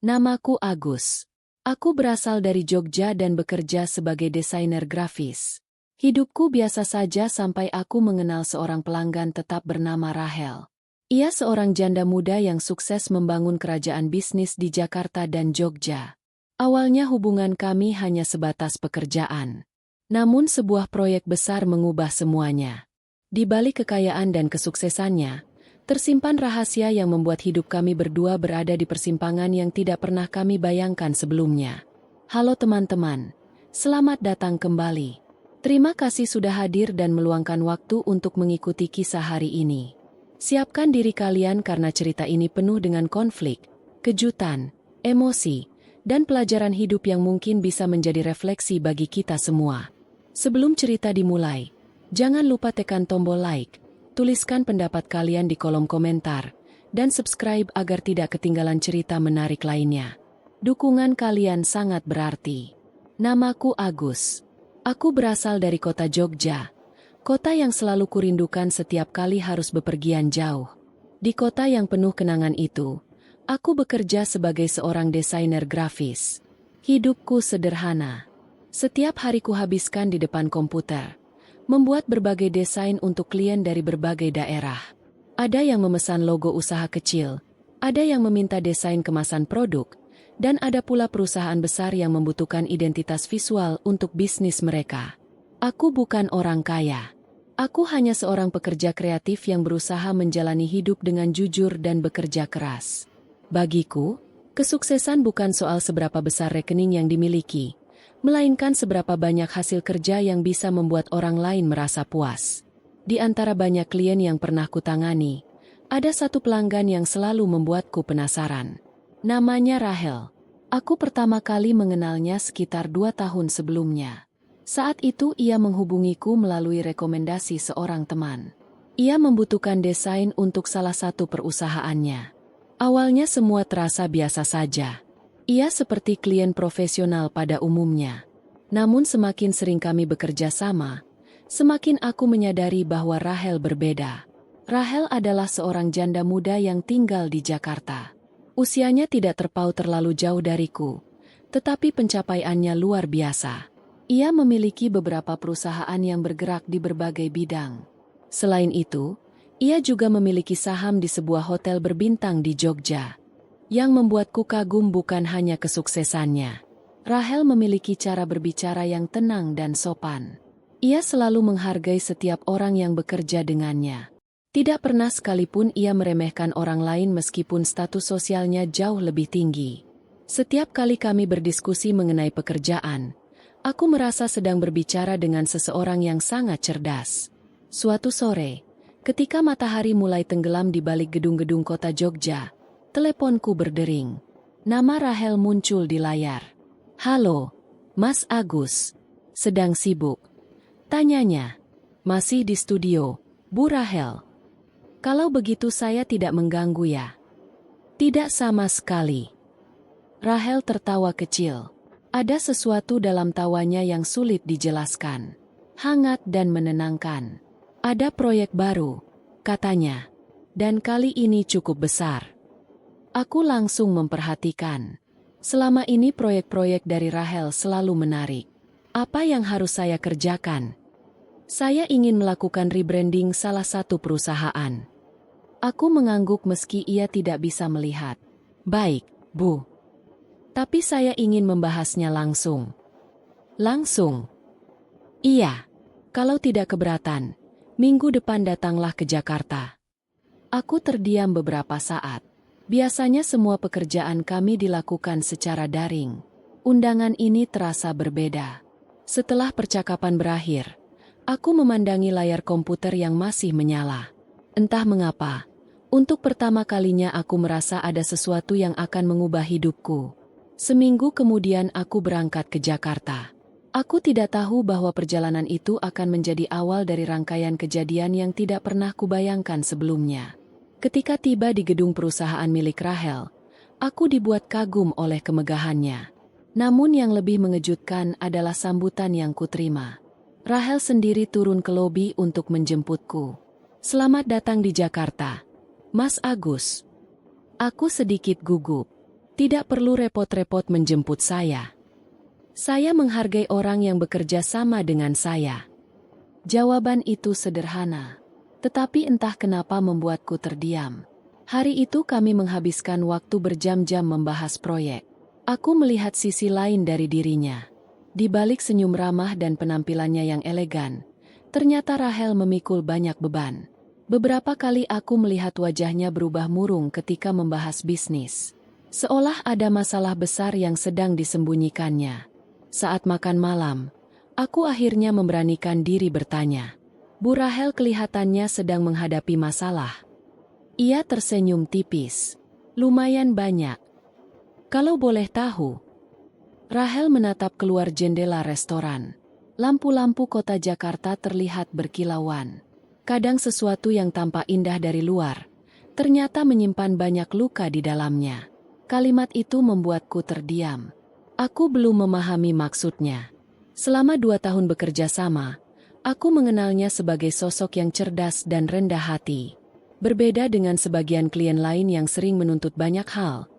Namaku Agus. Aku berasal dari Jogja dan bekerja sebagai desainer grafis. Hidupku biasa saja sampai aku mengenal seorang pelanggan tetap bernama Rahel. Ia seorang janda muda yang sukses membangun kerajaan bisnis di Jakarta dan Jogja. Awalnya hubungan kami hanya sebatas pekerjaan. Namun sebuah proyek besar mengubah semuanya. Di balik kekayaan dan kesuksesannya, tersimpan rahasia yang membuat hidup kami berdua berada di persimpangan yang tidak pernah kami bayangkan sebelumnya. Halo teman-teman, selamat datang kembali. Terima kasih sudah hadir dan meluangkan waktu untuk mengikuti kisah hari ini. Siapkan diri kalian karena cerita ini penuh dengan konflik, kejutan, emosi, dan pelajaran hidup yang mungkin bisa menjadi refleksi bagi kita semua. Sebelum cerita dimulai, jangan lupa tekan tombol like, tuliskan pendapat kalian di kolom komentar, dan subscribe agar tidak ketinggalan cerita menarik lainnya. Dukungan kalian sangat berarti. Namaku Agus. Aku berasal dari kota Jogja, kota yang selalu kurindukan setiap kali harus bepergian jauh. Di kota yang penuh kenangan itu, aku bekerja sebagai seorang desainer grafis. Hidupku sederhana. Setiap hari kuhabiskan di depan komputer, membuat berbagai desain untuk klien dari berbagai daerah. Ada yang memesan logo usaha kecil, ada yang meminta desain kemasan produk, dan ada pula perusahaan besar yang membutuhkan identitas visual untuk bisnis mereka. Aku bukan orang kaya. Aku hanya seorang pekerja kreatif yang berusaha menjalani hidup dengan jujur dan bekerja keras. Bagiku, kesuksesan bukan soal seberapa besar rekening yang dimiliki, melainkan seberapa banyak hasil kerja yang bisa membuat orang lain merasa puas. Di antara banyak klien yang pernah kutangani, ada satu pelanggan yang selalu membuatku penasaran. Namanya Rahel. Aku pertama kali mengenalnya sekitar 2 tahun sebelumnya. Saat itu ia menghubungiku melalui rekomendasi seorang teman. Ia membutuhkan desain untuk salah satu perusahaannya. Awalnya semua terasa biasa saja. Ia seperti klien profesional pada umumnya. Namun semakin sering kami bekerja sama, semakin aku menyadari bahwa Rahel berbeda. Rahel adalah seorang janda muda yang tinggal di Jakarta. Usianya tidak terpaut terlalu jauh dariku, tetapi pencapaiannya luar biasa. Ia memiliki beberapa perusahaan yang bergerak di berbagai bidang. Selain itu, ia juga memiliki saham di sebuah hotel berbintang di Jogja. Yang membuatku kagum bukan hanya kesuksesannya. Rahel memiliki cara berbicara yang tenang dan sopan. Ia selalu menghargai setiap orang yang bekerja dengannya. Tidak pernah sekalipun ia meremehkan orang lain meskipun status sosialnya jauh lebih tinggi. Setiap kali kami berdiskusi mengenai pekerjaan, aku merasa sedang berbicara dengan seseorang yang sangat cerdas. Suatu sore, ketika matahari mulai tenggelam di balik gedung-gedung kota Jogja, teleponku berdering. Nama Rahel muncul di layar. "Halo, Mas Agus. Sedang sibuk?" tanyanya. "Masih di studio, Bu Rahel." "Kalau begitu saya tidak mengganggu ya?" "Tidak sama sekali." Rahel tertawa kecil. Ada sesuatu dalam tawanya yang sulit dijelaskan. Hangat dan menenangkan. "Ada proyek baru," katanya. "Dan kali ini cukup besar." Aku langsung memperhatikan. Selama ini proyek-proyek dari Rahel selalu menarik. Apa yang harus saya kerjakan? "Saya ingin melakukan rebranding salah satu perusahaan." Aku mengangguk meski ia tidak bisa melihat. "Baik, Bu. Tapi saya ingin membahasnya langsung." "Langsung?" "Iya. Kalau tidak keberatan, minggu depan datanglah ke Jakarta." Aku terdiam beberapa saat. Biasanya semua pekerjaan kami dilakukan secara daring. Undangan ini terasa berbeda. Setelah percakapan berakhir, aku memandangi layar komputer yang masih menyala. Entah mengapa, untuk pertama kalinya aku merasa ada sesuatu yang akan mengubah hidupku. Seminggu kemudian aku berangkat ke Jakarta. Aku tidak tahu bahwa perjalanan itu akan menjadi awal dari rangkaian kejadian yang tidak pernah kubayangkan sebelumnya. Ketika tiba di gedung perusahaan milik Rahel, aku dibuat kagum oleh kemegahannya. Namun yang lebih mengejutkan adalah sambutan yang kuterima. Rahel sendiri turun ke lobi untuk menjemputku. "Selamat datang di Jakarta, Mas Agus." Aku sedikit gugup. Tidak perlu repot-repot menjemput saya. Saya menghargai orang yang bekerja sama dengan saya. Jawaban itu sederhana, tetapi entah kenapa membuatku terdiam. Hari itu kami menghabiskan waktu berjam-jam membahas proyek. Aku melihat sisi lain dari dirinya. Di balik senyum ramah dan penampilannya yang elegan, ternyata Rahel memikul banyak beban. Beberapa kali aku melihat wajahnya berubah murung ketika membahas bisnis. Seolah ada masalah besar yang sedang disembunyikannya. Saat makan malam, aku akhirnya memberanikan diri bertanya. Bu Rahel kelihatannya sedang menghadapi masalah. Ia tersenyum tipis. Lumayan banyak. Kalau boleh tahu. Rahel menatap keluar jendela restoran. Lampu-lampu kota Jakarta terlihat berkilauan. Kadang sesuatu yang tampak indah dari luar, ternyata menyimpan banyak luka di dalamnya. Kalimat itu membuatku terdiam. Aku belum memahami maksudnya. Selama 2 tahun bekerja sama, aku mengenalnya sebagai sosok yang cerdas dan rendah hati. Berbeda dengan sebagian klien lain yang sering menuntut banyak hal,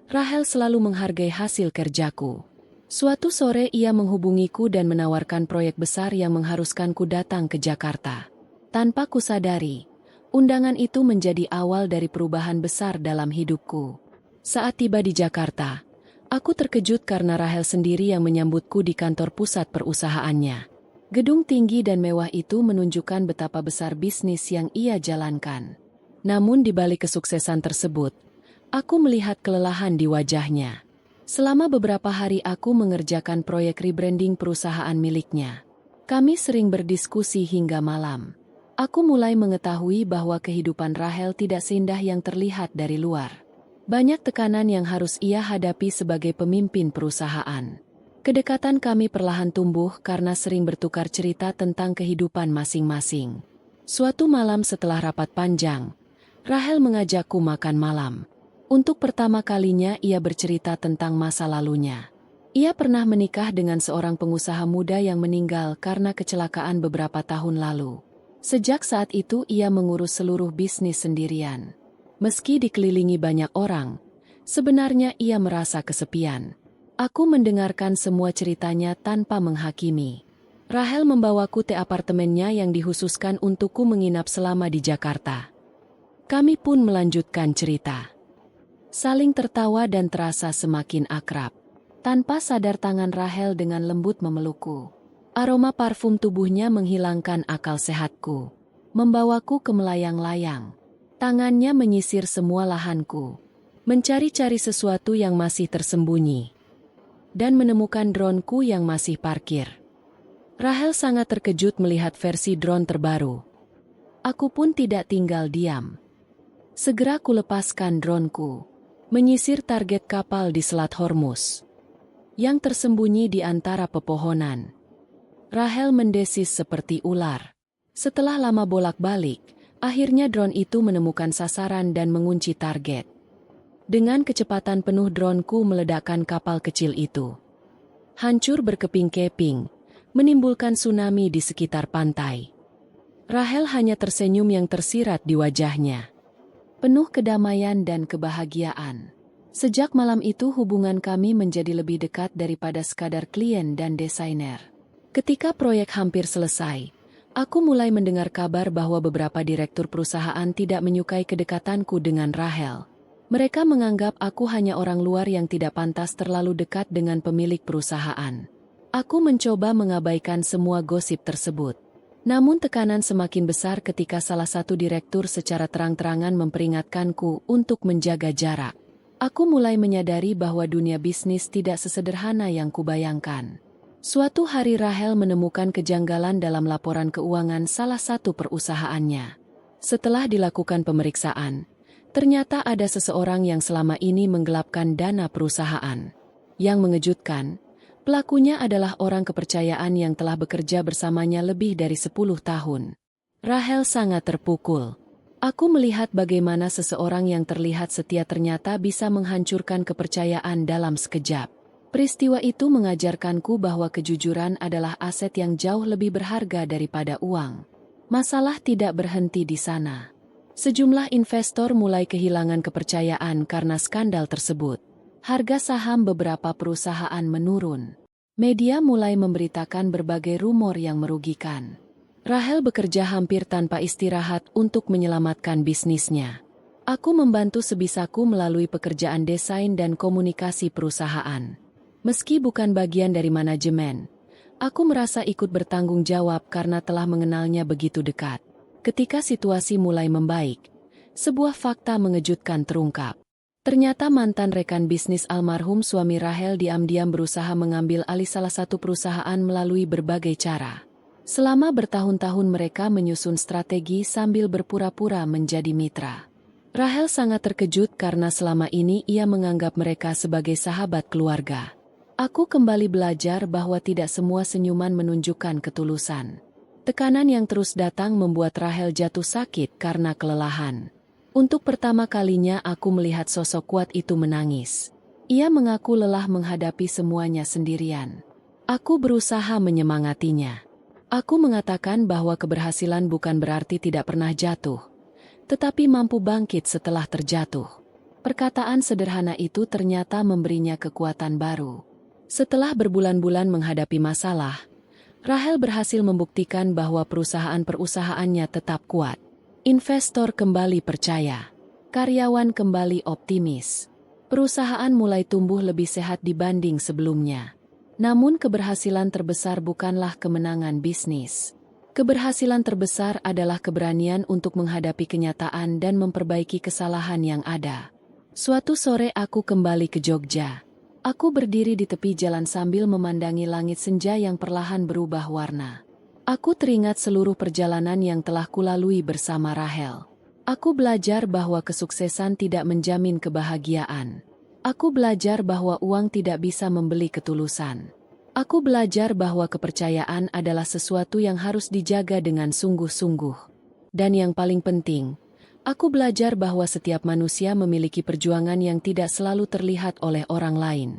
Rahel selalu menghargai hasil kerjaku. Suatu sore ia menghubungiku dan menawarkan proyek besar yang mengharuskanku datang ke Jakarta. Tanpa kusadari, undangan itu menjadi awal dari perubahan besar dalam hidupku. Saat tiba di Jakarta, aku terkejut karena Rahel sendiri yang menyambutku di kantor pusat perusahaannya. Gedung tinggi dan mewah itu menunjukkan betapa besar bisnis yang ia jalankan. Namun di balik kesuksesan tersebut, aku melihat kelelahan di wajahnya. Selama beberapa hari aku mengerjakan proyek rebranding perusahaan miliknya. Kami sering berdiskusi hingga malam. Aku mulai mengetahui bahwa kehidupan Rahel tidak seindah yang terlihat dari luar. Banyak tekanan yang harus ia hadapi sebagai pemimpin perusahaan. Kedekatan kami perlahan tumbuh karena sering bertukar cerita tentang kehidupan masing-masing. Suatu malam setelah rapat panjang, Rahel mengajakku makan malam. Untuk pertama kalinya ia bercerita tentang masa lalunya. Ia pernah menikah dengan seorang pengusaha muda yang meninggal karena kecelakaan beberapa tahun lalu. Sejak saat itu ia mengurus seluruh bisnis sendirian. Meski dikelilingi banyak orang, sebenarnya ia merasa kesepian. Aku mendengarkan semua ceritanya tanpa menghakimi. Rahel membawaku ke apartemennya yang dikhususkan untukku menginap selama di Jakarta. Kami pun melanjutkan cerita. Saling tertawa dan terasa semakin akrab. Tanpa sadar tangan Rahel dengan lembut memelukku. Aroma parfum tubuhnya menghilangkan akal sehatku. Membawaku ke melayang-layang. Tangannya menyisir semua lahanku. Mencari-cari sesuatu yang masih tersembunyi. Dan menemukan dronku yang masih parkir. Rahel sangat terkejut melihat versi drone terbaru. Aku pun tidak tinggal diam. Segera kulepaskan dronku. Menyisir target kapal di Selat Hormuz. Yang tersembunyi di antara pepohonan. Rahel mendesis seperti ular. Setelah lama bolak-balik, akhirnya drone itu menemukan sasaran dan mengunci target. Dengan kecepatan penuh dronku meledakkan kapal kecil itu. Hancur berkeping-keping, menimbulkan tsunami di sekitar pantai. Rahel hanya tersenyum yang tersirat di wajahnya. Penuh kedamaian dan kebahagiaan. Sejak malam itu hubungan kami menjadi lebih dekat daripada sekadar klien dan desainer. Ketika proyek hampir selesai, aku mulai mendengar kabar bahwa beberapa direktur perusahaan tidak menyukai kedekatanku dengan Rahel. Mereka menganggap aku hanya orang luar yang tidak pantas terlalu dekat dengan pemilik perusahaan. Aku mencoba mengabaikan semua gosip tersebut. Namun tekanan semakin besar ketika salah satu direktur secara terang-terangan memperingatkanku untuk menjaga jarak. Aku mulai menyadari bahwa dunia bisnis tidak sesederhana yang kubayangkan. Suatu hari Rahel menemukan kejanggalan dalam laporan keuangan salah satu perusahaannya. Setelah dilakukan pemeriksaan, ternyata ada seseorang yang selama ini menggelapkan dana perusahaan. Yang mengejutkan, pelakunya adalah orang kepercayaan yang telah bekerja bersamanya lebih dari 10 tahun. Rahel sangat terpukul. Aku melihat bagaimana seseorang yang terlihat setia ternyata bisa menghancurkan kepercayaan dalam sekejap. Peristiwa itu mengajarkanku bahwa kejujuran adalah aset yang jauh lebih berharga daripada uang. Masalah tidak berhenti di sana. Sejumlah investor mulai kehilangan kepercayaan karena skandal tersebut. Harga saham beberapa perusahaan menurun. Media mulai memberitakan berbagai rumor yang merugikan. Rahel bekerja hampir tanpa istirahat untuk menyelamatkan bisnisnya. Aku membantu sebisaku melalui pekerjaan desain dan komunikasi perusahaan. Meski bukan bagian dari manajemen, aku merasa ikut bertanggung jawab karena telah mengenalnya begitu dekat. Ketika situasi mulai membaik, sebuah fakta mengejutkan terungkap. Ternyata mantan rekan bisnis almarhum suami Rahel diam-diam berusaha mengambil alih salah satu perusahaan melalui berbagai cara. Selama bertahun-tahun mereka menyusun strategi sambil berpura-pura menjadi mitra. Rahel sangat terkejut karena selama ini ia menganggap mereka sebagai sahabat keluarga. Aku kembali belajar bahwa tidak semua senyuman menunjukkan ketulusan. Tekanan yang terus datang membuat Rahel jatuh sakit karena kelelahan. Untuk pertama kalinya aku melihat sosok kuat itu menangis. Ia mengaku lelah menghadapi semuanya sendirian. Aku berusaha menyemangatinya. Aku mengatakan bahwa keberhasilan bukan berarti tidak pernah jatuh, tetapi mampu bangkit setelah terjatuh. Perkataan sederhana itu ternyata memberinya kekuatan baru. Setelah berbulan-bulan menghadapi masalah, Rahel berhasil membuktikan bahwa perusahaan-perusahaannya tetap kuat. Investor kembali percaya. Karyawan kembali optimis. Perusahaan mulai tumbuh lebih sehat dibanding sebelumnya. Namun keberhasilan terbesar bukanlah kemenangan bisnis. Keberhasilan terbesar adalah keberanian untuk menghadapi kenyataan dan memperbaiki kesalahan yang ada. Suatu sore aku kembali ke Jogja. Aku berdiri di tepi jalan sambil memandangi langit senja yang perlahan berubah warna. Aku teringat seluruh perjalanan yang telah kulalui bersama Rahel. Aku belajar bahwa kesuksesan tidak menjamin kebahagiaan. Aku belajar bahwa uang tidak bisa membeli ketulusan. Aku belajar bahwa kepercayaan adalah sesuatu yang harus dijaga dengan sungguh-sungguh. Dan yang paling penting, aku belajar bahwa setiap manusia memiliki perjuangan yang tidak selalu terlihat oleh orang lain.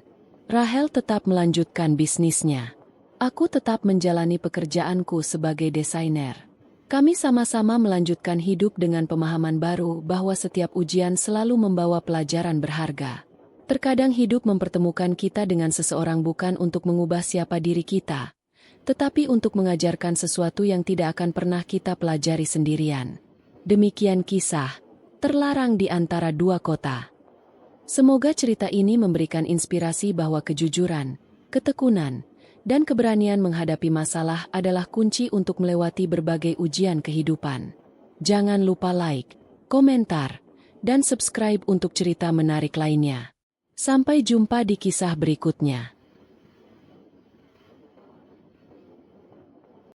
Rahel tetap melanjutkan bisnisnya. Aku tetap menjalani pekerjaanku sebagai desainer. Kami sama-sama melanjutkan hidup dengan pemahaman baru bahwa setiap ujian selalu membawa pelajaran berharga. Terkadang hidup mempertemukan kita dengan seseorang bukan untuk mengubah siapa diri kita, tetapi untuk mengajarkan sesuatu yang tidak akan pernah kita pelajari sendirian. Demikian kisah Terlarang di Antara Dua Kota. Semoga cerita ini memberikan inspirasi bahwa kejujuran, ketekunan, dan keberanian menghadapi masalah adalah kunci untuk melewati berbagai ujian kehidupan. Jangan lupa like, komentar, dan subscribe untuk cerita menarik lainnya. Sampai jumpa di kisah berikutnya.